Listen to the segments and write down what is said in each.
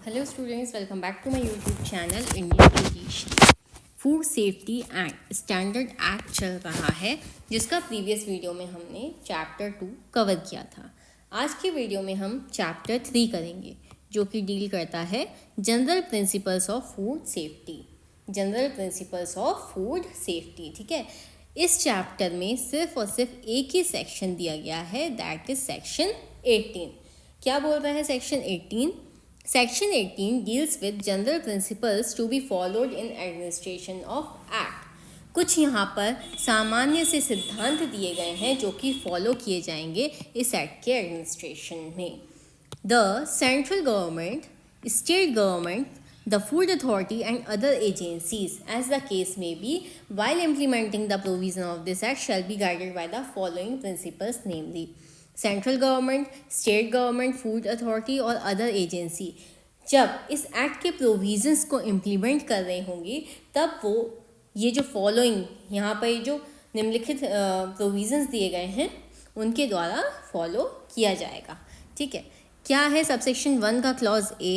Hello students, welcome back to my YouTube channel Indian Education. Food safety and standard act चल रहा है, जिसका previous video में हमने चैप्टर 2 कवर किया था। आज के वीडियो में हम चैप्टर 3 करेंगे, जो कि डील करता है general principles of food safety. General principles of food safety, ठीक है। इस चैप्टर में सिर्फ और सिर्फ एक ही सेक्शन दिया गया है, दैट इज सेक्शन 18। क्या बोल रहा है section 18? Section 18 deals with general principles to be followed in administration of act। कुछ यहाँ पर सामान्य से सिद्धांत दिए गए हैं जो कि फॉलो किए जाएंगे इस एक्ट के एडमिनिस्ट्रेशन में। The central government, state government, the food authority and other agencies, as the case may be, while implementing the provision of this act shall be guided by the following principles, namely central government, state government, food authority और other agency जब इस act के provisions को implement कर रहे होंगी, तब वो ये जो फॉलोइंग यहाँ पर जो निम्नलिखित प्रोविजंस दिए गए हैं उनके द्वारा फॉलो किया जाएगा। ठीक है, क्या है सबसेक्शन 1 का clause A?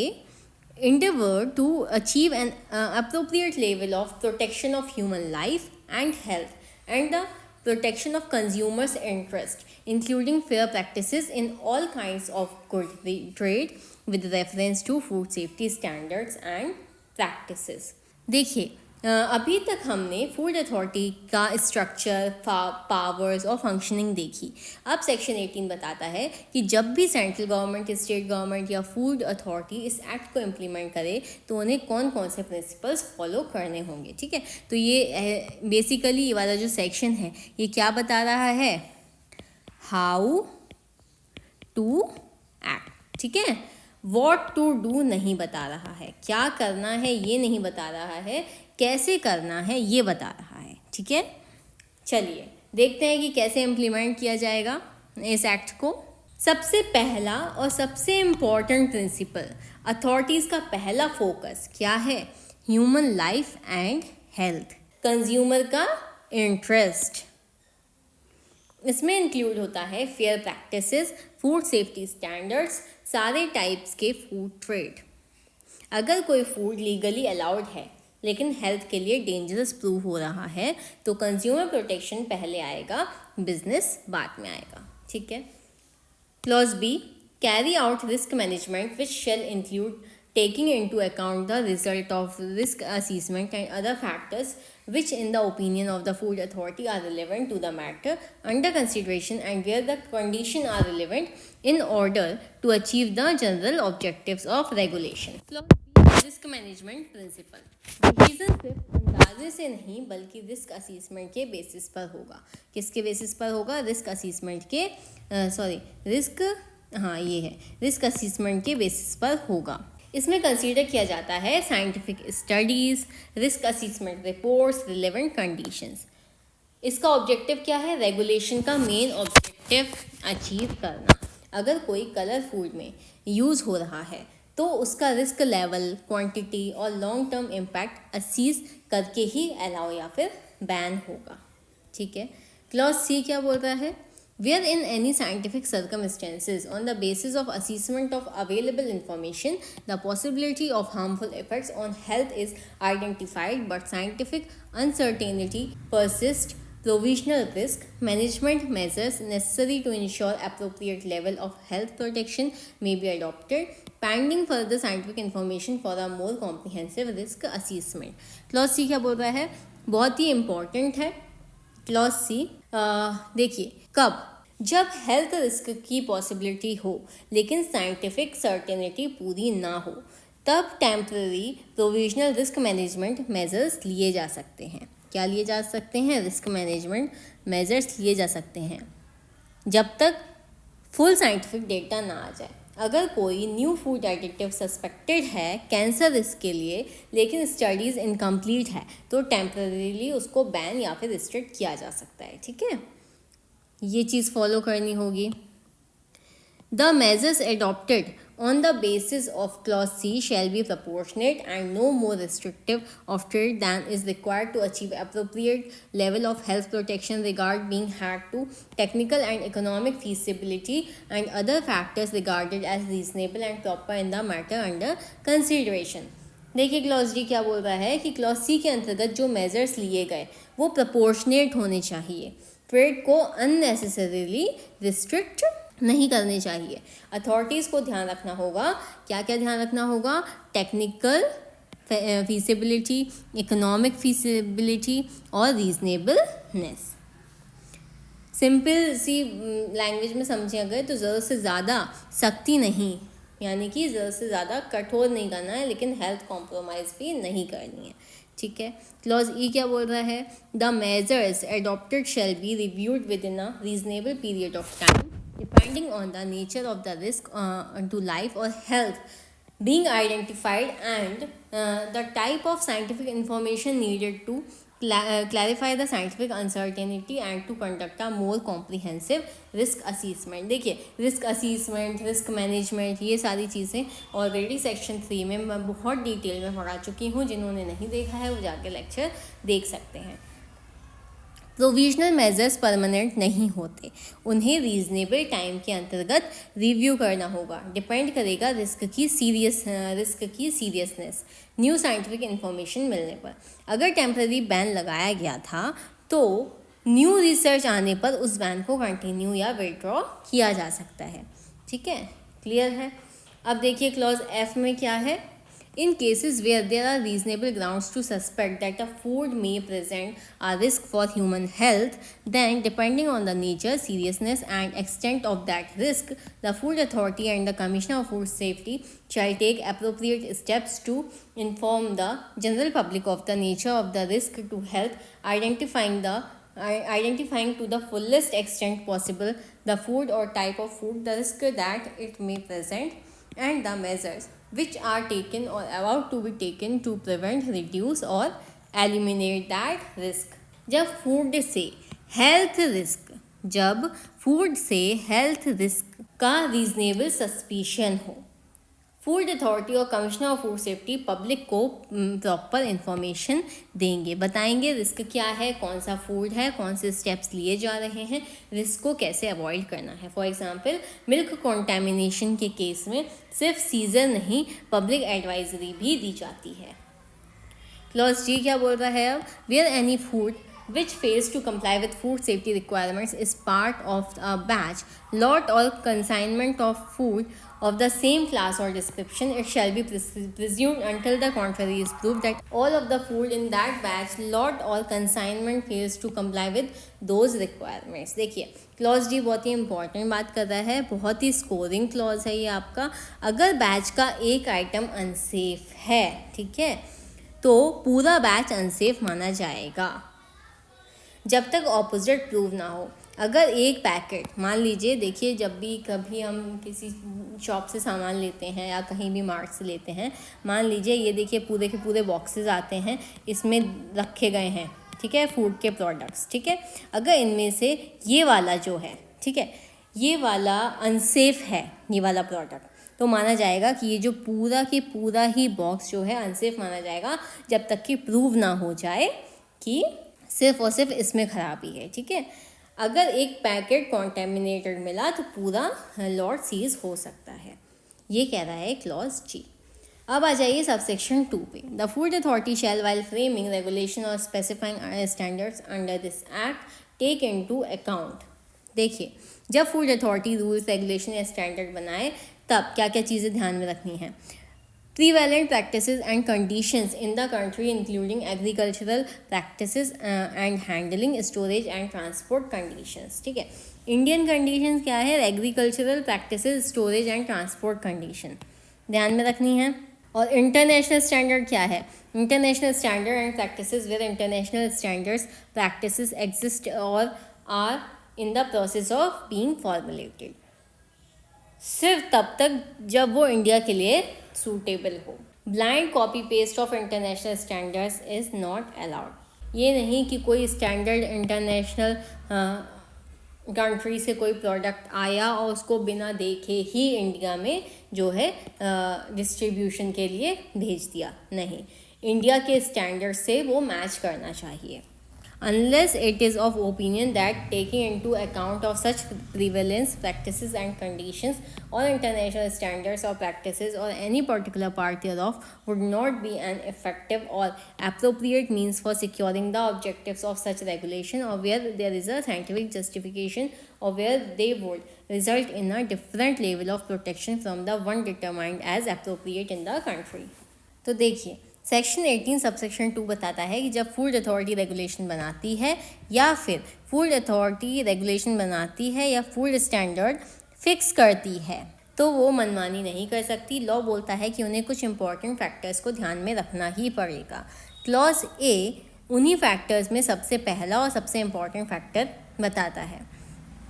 endeavor to achieve an appropriate level of protection of human life and health and the protection of consumers' interest, including fair practices in all kinds of good trade with reference to food safety standards and practices। देखिए, अभी तक हमने food authority का structure, powers और functioning देखी। अब section 18 बताता है कि जब भी सेंट्रल गवर्नमेंट, स्टेट गवर्नमेंट या फूड अथॉरिटी इस एक्ट को इम्प्लीमेंट करे तो उन्हें कौन कौन से प्रिंसिपल्स फॉलो करने होंगे। ठीक है, तो ये बेसिकली ये वाला जो सेक्शन है ये क्या बता रहा है? How to act. ठीक है, वॉट टू डू नहीं बता रहा है, क्या करना है ये नहीं बता रहा है, कैसे करना है ये बता रहा है। ठीक है, चलिए देखते हैं कि कैसे इम्प्लीमेंट किया जाएगा इस एक्ट को। सबसे पहला और सबसे इम्पॉर्टेंट प्रिंसिपल, अथॉरिटीज़ का पहला फोकस क्या है? Human life and health, consumer का इंटरेस्ट। इसमें इंक्लूड होता है fair practices, food safety standards, सारे टाइप्स के फूड ट्रेड। अगर कोई फूड लीगली अलाउड है लेकिन हेल्थ के लिए डेंजरस प्रूव हो रहा है तो कंज्यूमर प्रोटेक्शन पहले आएगा, बिजनेस बाद में आएगा। ठीक है, clause B, carry out risk management which shall include taking into account the result of risk assessment and other factors which in the opinion of the food authority are relevant to the matter under consideration and where the conditions are relevant in order to achieve the general objectives of regulation। Risk management principle, decision सिर्फ अंदाजे से नहीं बल्कि risk assessment के basis पर होगा। किसके basis पर होगा? रिस्क असेसमेंट के रिस्क असेसमेंट के बेसिस पर होगा। इसमें कंसीडर किया जाता है scientific studies, risk assessment reports, relevant conditions. इसका ऑब्जेक्टिव क्या है? रेगुलेशन का मेन ऑब्जेक्टिव अचीव करना। अगर कोई कलर फूड में यूज़ हो रहा है तो उसका रिस्क लेवल, क्वांटिटी और लॉन्ग टर्म इम्पैक्ट असीज करके ही अलाउ या फिर बैन होगा। ठीक है, क्लॉज सी क्या बोल रहा है? Where in any scientific circumstances on the basis of assessment of available information the possibility of harmful effects on health is identified but scientific uncertainty persists, provisional risk management measures necessary to ensure appropriate level of health protection may be adopted pending further scientific information for a more comprehensive risk assessment। Clause C क्या बोल रहा है? बहुत ही important है clause सी। देखिए, कब? जब health risk की पॉसिबिलिटी हो लेकिन साइंटिफिक सर्टेनिटी पूरी ना हो, तब temporary provisional risk management measures लिए जा सकते हैं। क्या लिए जा सकते हैं? रिस्क मैनेजमेंट मेजर्स लिए जा सकते हैं जब तक फुल साइंटिफिक डेटा ना आ जाए। अगर कोई न्यू फूड एडिटिव सस्पेक्टेड है कैंसर रिस्क के लिए लेकिन स्टडीज़ इनकम्प्लीट है तो टेम्परेरीली उसको बैन या फिर रिस्ट्रिक्ट किया जा सकता है। ठीक है, ये चीज़ फॉलो करनी होगी। The measures adopted on the basis of clause C shall be proportionate and no more restrictive of trade than is required to achieve appropriate level of health protection regard being had to technical and economic feasibility and other factors regarded as reasonable and proper in the matter under consideration. देखिए clause D क्या बोल रहा है कि clause C के अंतर्गत जो measures लिए गए वो प्रपोर्शनेट होने चाहिए, ट्रेड को अननेसेसरीली रिस्ट्रिक्ट नहीं करने चाहिए। अथॉरिटीज़ को ध्यान रखना होगा, क्या क्या ध्यान रखना होगा, टेक्निकल फीसिबिलिटी, इकोनॉमिक फीसिबिलिटी और रीजनेबलनेस। सिंपल सी लैंग्वेज में समझें अगर तो ज़रूरत से ज़्यादा सख्ती नहीं, यानी कि ज़रूरत से ज़्यादा कठोर नहीं करना है, लेकिन हेल्थ कॉम्प्रोमाइज़ भी नहीं करनी है, ठीक है। क्लॉज ई क्या बोल रहा है, the measures adopted shall be reviewed with in a reasonable period of time depending on the nature of the risk to life or health being identified and the type of scientific information needed to clarify the scientific uncertainty and to conduct a more comprehensive risk assessment। देखिए risk असीसमेंट, risk management, ये सारी चीज़ें already section 3 में मैं बहुत detail में पढ़ा चुकी हूँ। जिन्होंने नहीं देखा है वो जाके लेक्चर देख सकते हैं। प्रोविजनल मेजर्स परमानेंट नहीं होते, उन्हें रीजनेबल टाइम के अंतर्गत रिव्यू करना होगा, डिपेंड करेगा रिस्क की सीरियसनेस न्यू साइंटिफिक इन्फॉर्मेशन मिलने पर। अगर टेम्पररी बैन लगाया गया था तो न्यू रिसर्च आने पर उस बैन को कंटिन्यू या विड्रॉ किया जा सकता है, ठीक है, क्लियर है। अब देखिए क्लॉज एफ में क्या है, in cases where there are reasonable grounds to suspect that a food may present a risk for human health, then depending on the nature, seriousness and extent of that risk, the Food Authority and the Commissioner of Food Safety shall take appropriate steps to inform the general public of the nature of the risk to health, identifying to the fullest extent possible the food or type of food, the risk that it may present, and the measures which are taken or about to be taken to prevent, reduce or eliminate that risk। जब food से health risk का reasonable suspicion हो, food authority और commissioner of food safety public को proper information देंगे, बताएंगे risk क्या है, कौन सा फूड है, कौन से स्टेप्स लिए जा रहे हैं, रिस्क को कैसे अवॉइड करना है। फॉर एग्जांपल मिल्क कॉन्टेमिनेशन के केस में सिर्फ सीजर नहीं पब्लिक एडवाइजरी भी दी जाती है। क्लॉज जी क्या बोल रहा है अब, where any food which fails to comply with food safety requirements is part of a batch, lot or consignment of food of the same class or description, it shall be presumed until the contrary is proved that all of the food in that batch, lot or consignment fails to comply with those requirements। देखिए clause D बहुत ही important बात कर रहा है, बहुत ही scoring clause है ये आपका। अगर बैच का एक आइटम अनसेफ है, ठीक है, तो पूरा बैच अनसेफ माना जाएगा जब तक ऑपोजिट प्रूव ना हो। अगर एक पैकेट, मान लीजिए, देखिए जब भी कभी हम किसी शॉप से सामान लेते हैं या कहीं भी मार्ट से लेते हैं, मान लीजिए ये देखिए पूरे के पूरे बॉक्सेस आते हैं, इसमें रखे गए हैं, ठीक है, फूड के प्रोडक्ट्स, ठीक है। अगर इनमें से ये वाला जो है, ठीक है, ये वाला अनसेफ है, ये वाला प्रोडक्ट, तो माना जाएगा कि ये जो पूरा के पूरा ही बॉक्स जो है अनसेफ माना जाएगा जब तक कि प्रूव ना हो जाए कि सिर्फ और सिर्फ इसमें खराबी है, ठीक है। अगर एक पैकेट कॉन्टेमिनेटेड मिला तो पूरा लॉट सीज हो सकता है, ये कह रहा है क्लॉज जी। अब आ जाइए सबसेक्शन 2 पे। The food authority shall while framing regulation और specifying standards under this act take into account. देखिए जब फूड अथॉरिटी रूल्स रेगुलेशन या स्टैंडर्ड बनाए तब क्या क्या चीज़ें ध्यान में रखनी है। Prevalent practices and conditions in the country including agricultural practices and handling, storage and transport conditions, ठीक है। इंडियन कंडीशंस क्या है, agricultural practices, storage and transport condition ध्यान में रखनी है। और इंटरनेशनल स्टैंडर्ड क्या है, international standard and practices with international standards practices exist or are in the process of being formulated, सिर्फ तब तक जब वो इंडिया के लिए सूटेबल हो। Blind copy paste of international standards is not allowed. ये नहीं कि कोई स्टैंडर्ड इंटरनेशनल कंट्री से कोई प्रोडक्ट आया और उसको बिना देखे ही इंडिया में जो है डिस्ट्रीब्यूशन के लिए भेज दिया, नहीं, इंडिया के स्टैंडर्ड से वो मैच करना चाहिए। Unless it is of opinion that taking into account of such prevalence, practices and conditions or international standards or practices or any particular part thereof would not be an effective or appropriate means for securing the objectives of such regulation, or where there is a scientific justification, or where they would result in a different level of protection from the one determined as appropriate in the country। तो देखिए, section 18 subsection 2 बताता है कि जब food authority regulation बनाती है या फिर फूड अथॉरिटी रेगुलेशन बनाती है या फूड स्टैंडर्ड फिक्स करती है तो वो मनमानी नहीं कर सकती। लॉ बोलता है कि उन्हें कुछ इंपॉर्टेंट फैक्टर्स को ध्यान में रखना ही पड़ेगा। क्लॉज ए उन्हीं फैक्टर्स में सबसे पहला और सबसे इम्पॉर्टेंट फैक्टर बताता है,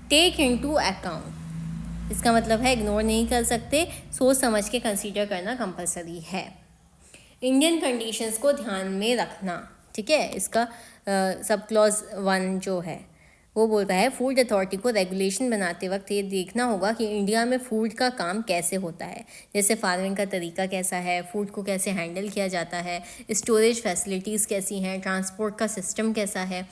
टेक इनटू अकाउंट। इसका मतलब है इग्नोर नहीं कर सकते, सोच समझ के कंसीडर करना कंपलसरी है। इंडियन कंडीशंस को ध्यान में रखना, ठीक है। इसका सब क्लॉज 1 जो है वो बोलता है फूड अथॉरिटी को रेगुलेशन बनाते वक्त ये देखना होगा कि इंडिया में फूड का काम कैसे होता है, जैसे फार्मिंग का तरीका कैसा है, फूड को कैसे हैंडल किया जाता है, स्टोरेज फैसिलिटीज़ कैसी हैं, ट्रांसपोर्ट का सिस्टम कैसा है।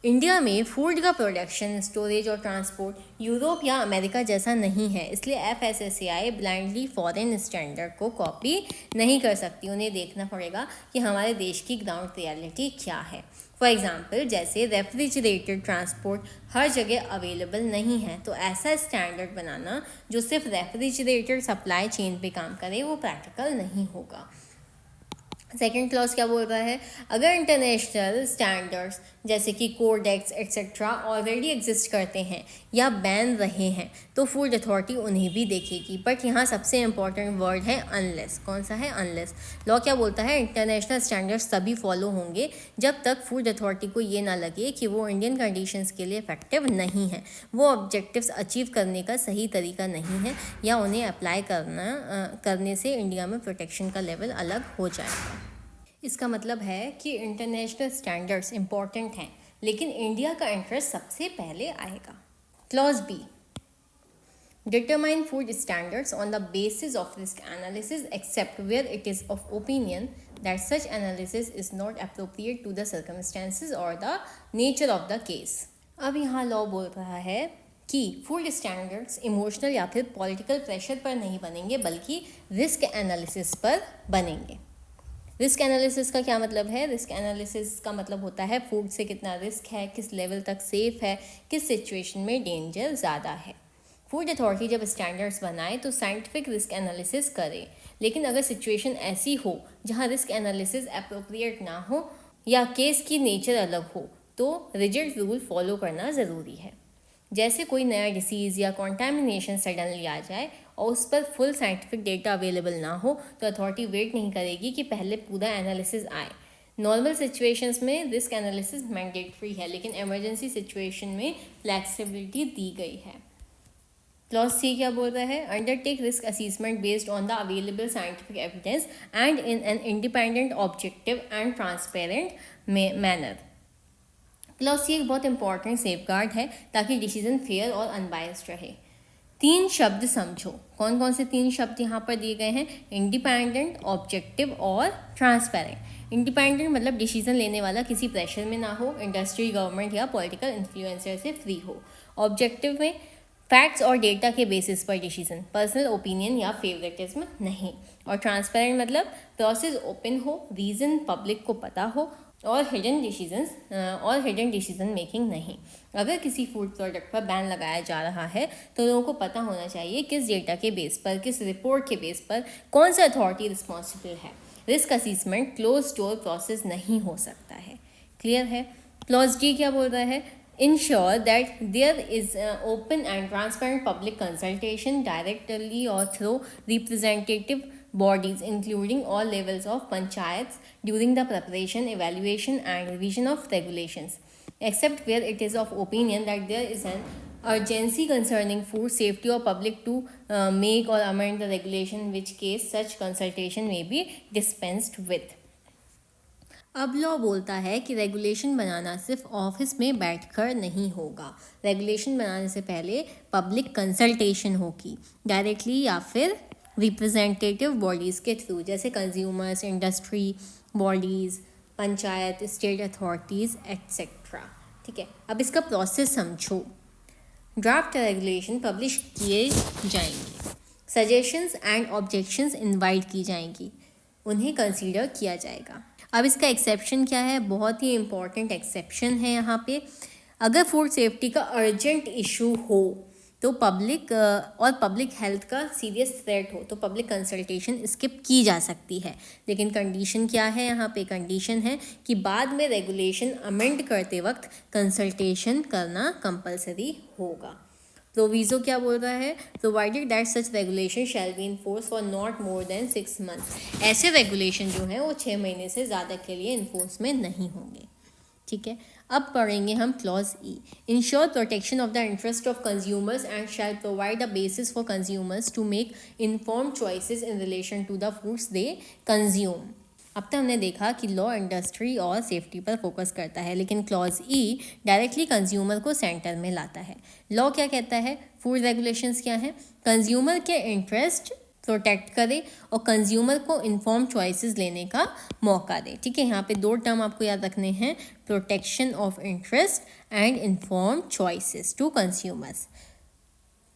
इंडिया में फूड का प्रोडक्शन, स्टोरेज और ट्रांसपोर्ट यूरोप या अमेरिका जैसा नहीं है, इसलिए FSSAI ब्लाइंडली फॉरेन स्टैंडर्ड को कॉपी नहीं कर सकती। उन्हें देखना पड़ेगा कि हमारे देश की ग्राउंड रियलिटी क्या है। फॉर एग्जांपल, जैसे रेफ्रिजरेटेड ट्रांसपोर्ट हर जगह अवेलेबल नहीं है, तो ऐसा स्टैंडर्ड बनाना जो सिर्फ रेफ्रिजरेटेड सप्लाई चेन पे काम करे वो प्रैक्टिकल नहीं होगा। सेकेंड क्लॉज क्या बोल रहा है, अगर इंटरनेशनल स्टैंडर्ड्स जैसे कि कोडेक्स एक्सेट्रा ऑलरेडी एग्जिस्ट करते हैं या बैन रहे हैं तो फूड अथॉरिटी उन्हें भी देखेगी। बट यहाँ सबसे इंपॉर्टेंट वर्ड है अनलेस। कौन सा है? अनलेस। लॉ क्या बोलता है, इंटरनेशनल स्टैंडर्ड्स तभी फॉलो होंगे जब तक फूड अथॉरिटी को ये ना लगे कि वो इंडियन कंडीशंस के लिए इफेक्टिव नहीं है, वो ऑब्जेक्टिव्स अचीव करने का सही तरीका नहीं है, या उन्हें अप्लाई करने से इंडिया में प्रोटेक्शन का लेवल अलग हो जाएगा। इसका मतलब है कि इंटरनेशनल स्टैंडर्ड्स इंपॉर्टेंट हैं, लेकिन इंडिया का इंटरेस्ट सबसे पहले आएगा। Clause B, determine food standards on the basis of risk analysis except where it is of opinion that such analysis is not appropriate to the circumstances or the nature of the case। अब यहाँ law बोल रहा है कि food standards emotional या फिर political pressure पर नहीं बनेंगे बल्कि रिस्क एनालिसिस पर बनेंगे। रिस्क एनालिसिस का क्या मतलब है? रिस्क एनालिसिस का मतलब होता है फूड से कितना रिस्क है, किस लेवल तक सेफ है, किस सिचुएशन में डेंजर ज़्यादा है। फूड अथॉरिटी जब स्टैंडर्ड्स बनाए तो साइंटिफिक रिस्क एनालिसिस करे, लेकिन अगर सिचुएशन ऐसी हो जहां रिस्क एनालिसिस अप्रोप्रिएट ना हो या केस की नेचर अलग हो तो रिजिड रूल फॉलो करना ज़रूरी है। जैसे कोई नया डिसीज़ या कॉन्टामिनेशन सडनली आ जाए और उस पर फुल साइंटिफिक डेटा अवेलेबल ना हो तो अथॉरिटी वेट नहीं करेगी कि पहले पूरा एनालिसिस आए। नॉर्मल सिचुएशंस में रिस्क एनालिसिस मैंडेटरी है, लेकिन इमरजेंसी सिचुएशन में फ्लैक्सिबिलिटी दी गई है। क्लॉज सी क्या बोल रहा है? Undertake risk assessment based on the available scientific evidence and in an independent, objective and transparent manner. Clause C एक बहुत इंपॉर्टेंट सेफगार्ड है ताकि डिसीजन फेयर और अनबायस्ड रहे। 3 शब्द समझो। कौन कौन से 3 शब्द यहाँ पर दिए गए हैं? इंडिपेंडेंट, ऑब्जेक्टिव और ट्रांसपेरेंट। इंडिपेंडेंट मतलब डिसीजन लेने वाला किसी प्रेशर में ना हो, इंडस्ट्री, गवर्नमेंट या पॉलिटिकल इन्फ्लुएंसर से फ्री हो। ऑब्जेक्टिव में फैक्ट्स और डेटा के बेसिस पर डिसीजन, पर्सनल ओपिनियन या फेवरेटिज्म नहीं। और ट्रांसपेरेंट मतलब प्रोसेस ओपन हो, रीज़न पब्लिक को पता हो और हिडन डिसीजन मेकिंग नहीं। अगर किसी फूड प्रोडक्ट पर बैन लगाया जा रहा है तो लोगों को पता होना चाहिए किस डेटा के बेस पर, किस रिपोर्ट के बेस पर कौन सा अथॉरिटी रिस्पॉन्सिबल है। Risk assessment close door process नहीं हो सकता है। क्लियर है? क्लॉज डी क्या बोल रहा है? Ensure that there is open and transparent public consultation directly or through representative bodies including all levels of panchayats during the preparation, evaluation and revision of regulations, except where it is of opinion that there is an urgency concerning food safety or public to make or amend the regulation, in which case such consultation may be dispensed with। अब law बोलता है कि regulation बनाना सिर्फ office में बैठकर नहीं होगा। Regulation बनाने से पहले पब्लिक कंसल्टेशन होगी, डायरेक्टली या फिर रिप्रेजेंटेटिव बॉडीज़ के थ्रू, जैसे consumers, industry bodies, panchayat, state authorities etcetera. ठीक है, अब इसका प्रोसेस समझो। ड्राफ्ट रेगुलेशन पब्लिश किए जाएंगे, सजेशंस एंड ऑब्जेक्शंस इनवाइट की जाएंगी, उन्हें कंसीडर किया जाएगा। अब इसका एक्सेप्शन क्या है, बहुत ही इम्पॉर्टेंट एक्सेप्शन है यहाँ पे। अगर फूड सेफ्टी का अर्जेंट इशू हो तो पब्लिक हेल्थ का सीरियस थ्रेट हो तो पब्लिक कंसल्टेशन स्किप की जा सकती है। लेकिन कंडीशन क्या है, यहाँ पे कंडीशन है कि बाद में रेगुलेशन अमेंड करते वक्त कंसल्टेशन करना कंपलसरी होगा। प्रोविज़ो क्या बोल रहा है, provided that such regulation shall be enforce for not more than 6 months. ऐसे रेगुलेशन जो हैं वो 6 महीने से ज़्यादा के लिए इन्फोर्स में नहीं होंगे। ठीक है, अब पढ़ेंगे हम clause E. Ensure protection of the interest of consumers and shall provide a basis for consumers to make inform choices in relation to the foods they consume. अब तक हमने देखा कि लॉ इंडस्ट्री और सेफ्टी पर फोकस करता है, लेकिन क्लॉज ई डायरेक्टली कंज्यूमर को सेंटर में लाता है। लॉ क्या कहता है, फूड रेगुलेशंस क्या हैं, कंज्यूमर के इंटरेस्ट प्रोटेक्ट करे और कंज्यूमर को इन्फॉर्म चॉइसेस लेने का मौका दे। ठीक है, यहाँ पे 2 टर्म आपको याद रखने हैं, protection of interest and inform choices to consumers.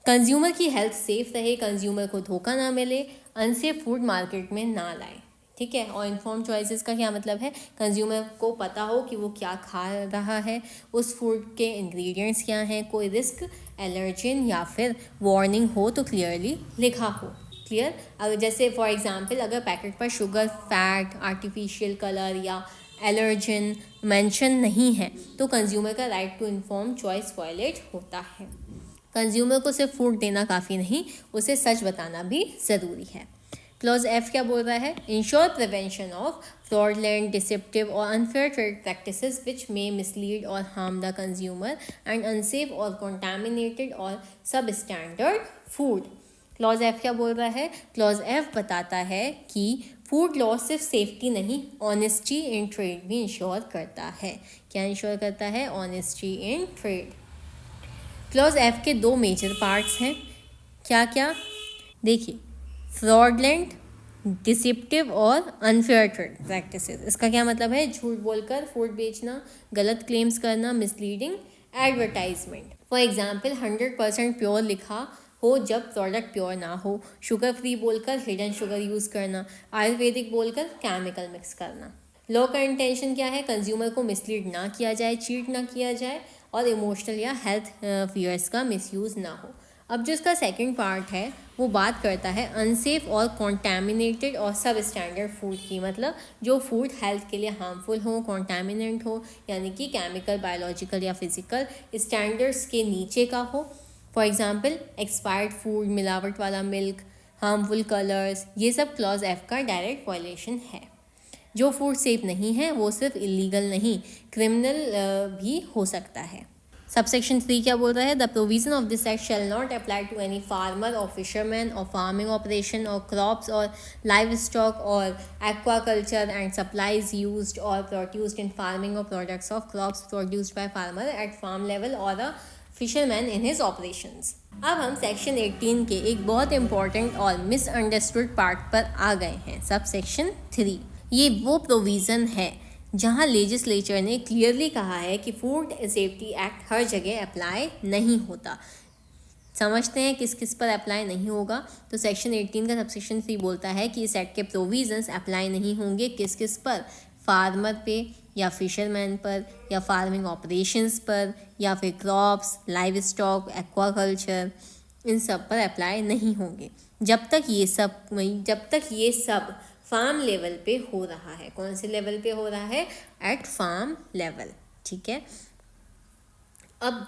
Consumer की हेल्थ सेफ रहे, कंज्यूमर को धोखा ना मिले, अनसेफ फूड मार्केट में ना लाए। ठीक है, और इन्फॉर्म चॉइसेस का क्या मतलब है, कंज्यूमर को पता हो कि वो क्या खा रहा है, उस फूड के इंग्रेडिएंट्स क्या हैं, कोई रिस्क, एलर्जन या फिर वार्निंग हो तो क्लियरली लिखा हो। क्लियर, अगर जैसे फॉर एग्जांपल अगर पैकेट पर शुगर, फैट, आर्टिफिशियल कलर या एलर्जन मेंशन नहीं है तो कंज्यूमर का right to inform choice violate होता है। कंज्यूमर को सिर्फ फूड देना काफ़ी नहीं, उसे सच बताना भी ज़रूरी है। क्लॉज एफ क्या बोल रहा है, ensure prevention of fraudulent, deceptive और अनफेयर ट्रेड प्रैक्टिसेस विच मे मिसलीड और harm the consumer and unsafe और कॉन्टामिनेटेड और सब स्टैंडर्ड फूड। क्लॉज एफ क्या बोल रहा है, क्लॉज एफ बताता है कि फूड लॉ सिर्फ सेफ्टी नहीं, ऑनेस्टी इन ट्रेड भी इंश्योर करता है। क्या इंश्योर करता है, honesty in trade. Clause F के 2 मेजर पार्ट्स हैं, क्या क्या, देखिए, फ्रॉडलेंट, डिसेप्टिव और अनफेयर ट्रेड प्रैक्टिसेस। इसका क्या मतलब है, झूठ बोलकर फूड बेचना, गलत क्लेम्स करना, misleading advertisement. For example 100% pure लिखा हो जब प्रोडक्ट प्योर ना हो, शुगर फ्री बोलकर हिडन शुगर यूज़ करना, आयुर्वेदिक बोलकर केमिकल मिक्स करना। लॉ का इंटेंशन क्या है, कंज्यूमर को मिसलीड ना किया जाए, चीट ना किया जाए और इमोशनल या हेल्थ फियर्स का मिसयूज़ ना हो। अब जो इसका सेकंड पार्ट है वो बात करता है अनसेफ और कॉन्टैमिनेटेड और सब स्टैंडर्ड फूड की, मतलब जो फूड हेल्थ के लिए हार्मफुल हो, कॉन्टैमिनेंट हो, यानी कि केमिकल, बायोलॉजिकल या फिजिकल स्टैंडर्ड्स के नीचे का हो। फॉर एग्जाम्पल एक्सपायर्ड फूड, मिलावट वाला मिल्क, हार्मफुल कलर्स, ये सब क्लॉज एफ का डायरेक्ट वायलेशन है। जो फूड सेफ नहीं है वो सिर्फ इलीगल नहीं, क्रिमिनल भी हो सकता है। सबसेक्शन 3 क्या बोल रहा है, the provision of this act shall not apply to any farmer or fisherman or farming operation or crops or livestock or aquaculture and supplies used or produced in farming or products of crops produced by farmer at farm level or a fisherman in his operations. अब हम section 18 के एक बहुत important और misunderstood part पर आ गए हैं, sub section 3। ये वो प्रोविज़न है जहां लेजिस्लेचर ने क्लियरली कहा है कि फूड सेफ्टी एक्ट हर जगह अप्लाई नहीं होता। समझते हैं किस किस पर अप्लाई नहीं होगा। तो सेक्शन 18 का सबसेक्शन 3 बोलता है कि इस एक्ट के प्रोविजंस अप्लाई नहीं होंगे किस किस पर, फार्मर पे या फिशरमैन पर या फार्मिंग ऑपरेशंस पर या फिर क्रॉप्स, लाइव स्टॉक, एक्वाकल्चर, इन सब पर अप्लाई नहीं होंगे जब तक ये सब फार्म लेवल पे हो रहा है। कौन से लेवल पे हो रहा है, एट फार्म लेवल। ठीक है, अब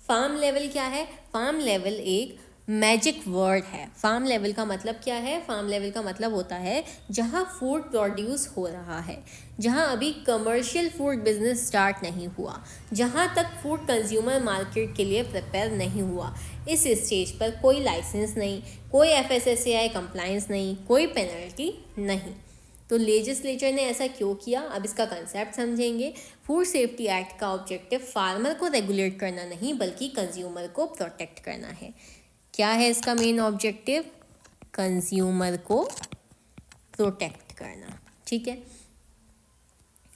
फार्म लेवल क्या है, फार्म लेवल एक मैजिक वर्ड है। फार्म लेवल का मतलब क्या है, फार्म लेवल का मतलब होता है जहाँ फूड प्रोड्यूस हो रहा है, जहाँ अभी कमर्शियल फूड बिजनेस स्टार्ट नहीं हुआ, जहाँ तक फूड कंज्यूमर मार्केट के लिए प्रिपेयर नहीं हुआ। इस स्टेज पर कोई लाइसेंस नहीं, कोई FSSAI कंप्लायंस नहीं, कोई पेनल्टी नहीं। तो लेजिस्लेचर ने ऐसा क्यों किया, अब इसका कंसेप्ट समझेंगे। फूड सेफ्टी एक्ट का ऑब्जेक्टिव फार्मर को रेगुलेट करना नहीं बल्कि कंज्यूमर को प्रोटेक्ट करना है। क्या है इसका मेन ऑब्जेक्टिव? कंज्यूमर को प्रोटेक्ट करना, ठीक है।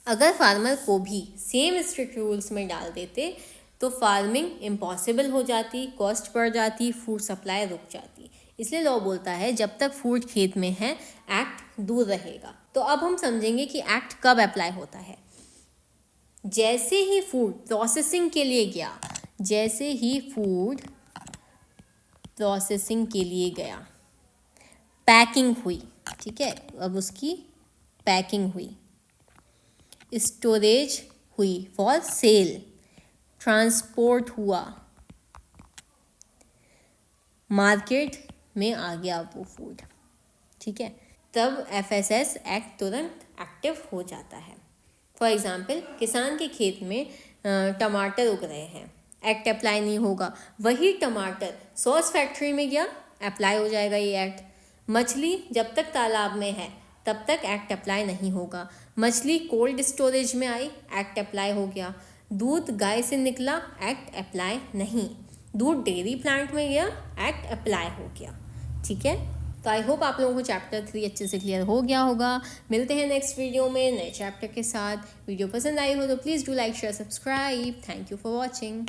अगर फार्मर को भी सेम स्ट्रिक्ट रूल्स में डाल देते तो फार्मिंग इम्पॉसिबल हो जाती, कॉस्ट बढ़ जाती, फूड सप्लाई रुक जाती। इसलिए लॉ बोलता है जब तक फूड खेत में है एक्ट दूर रहेगा। तो अब हम समझेंगे कि एक्ट कब अप्लाई होता है। जैसे ही फूड प्रोसेसिंग के लिए गया, जैसे ही फूड प्रोसेसिंग के लिए गया, पैकिंग हुई, ठीक है, अब उसकी पैकिंग हुई, स्टोरेज हुई फॉर सेल, ट्रांसपोर्ट हुआ, मार्केट में आ गया वो फूड, ठीक है, तब एफएसएस एक्ट तुरंत एक्टिव हो जाता है। फॉर एग्जाम्पल, किसान के खेत में टमाटर उग रहे हैं, एक्ट अप्लाई नहीं होगा। वही टमाटर सॉस फैक्ट्री में गया, अप्लाई हो जाएगा ये एक्ट। मछली जब तक तालाब में है तब तक एक्ट अप्लाई नहीं होगा। मछली कोल्ड स्टोरेज में आई, एक्ट अप्लाई हो गया। दूध गाय से निकला, एक्ट अप्लाई नहीं। दूध डेयरी प्लांट में गया, एक्ट अप्लाई हो गया, ठीक है। तो आई होप आप लोगों को चैप्टर 3 अच्छे से क्लियर हो गया होगा। मिलते हैं नेक्स्ट वीडियो में नए चैप्टर के साथ। वीडियो पसंद आई हो तो please do like share subscribe. Thank you for watching.